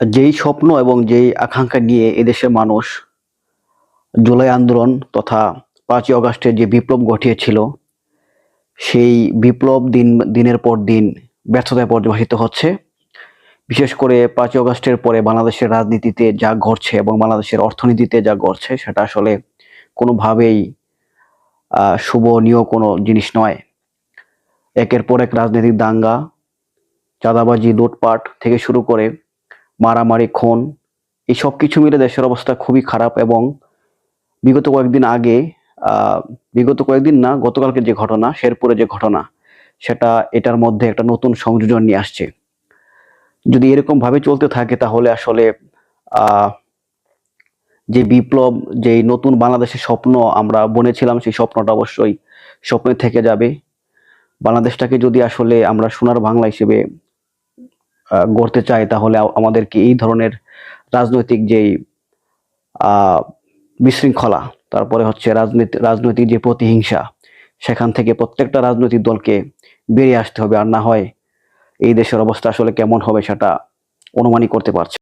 যেই স্বপ্ন এবং যেই আকাঙ্ক্ষা নিয়ে এদেশের মানুষ জুলাই আন্দোলন তথা ৫ই অগাস্টের যে বিপ্লব ঘটিয়েছিল, সেই বিপ্লব দিনের পর দিন ব্যর্থতায় পর্যবসিত হচ্ছে। বিশেষ করে ৫ই অগাস্টের পরে বাংলাদেশের রাজনীতিতে যা ঘটছে এবং বাংলাদেশের অর্থনীতিতে যা ঘটছে, সেটা আসলে কোনোভাবেই শুভনীয় কোনো জিনিস নয়। একের পর এক রাজনৈতিক দাঙ্গা, চাঁদাবাজি, লুটপাট থেকে শুরু করে মারামারি, খুন, এই সবকিছু মিলে দেশের অবস্থা খুবই খারাপ। এবং বিগত কয়েকদিন আগে, বিগত কয়েকদিন না, গতকালকে যে ঘটনা, শেরপুরে যে ঘটনা, সেটা এটার মধ্যে একটা নতুন সংযোজন নিয়ে আসছে। যদি এরকম ভাবে চলতে থাকে তাহলে আসলে যে বিপ্লব, যে নতুন বাংলাদেশের স্বপ্ন আমরা বনেছিলাম, সেই স্বপ্নটা অবশ্যই স্বপ্নে থেকে যাবে। বাংলাদেশটাকে যদি আসলে আমরা সোনার বাংলা হিসেবে গড়তে চাই, তাহলে আমাদেরকে এই ধরনের রাজনৈতিক যেই বিশৃঙ্খলা, তারপরে হচ্ছে রাজনৈতিক যে প্রতিহিংসা, সেখান থেকে প্রত্যেকটা রাজনৈতিক দলকে বেরিয়ে আসতে হবে। আর না হয় এই দেশের অবস্থা আসলে কেমন হবে সেটা অনুমানই করতে পারছি।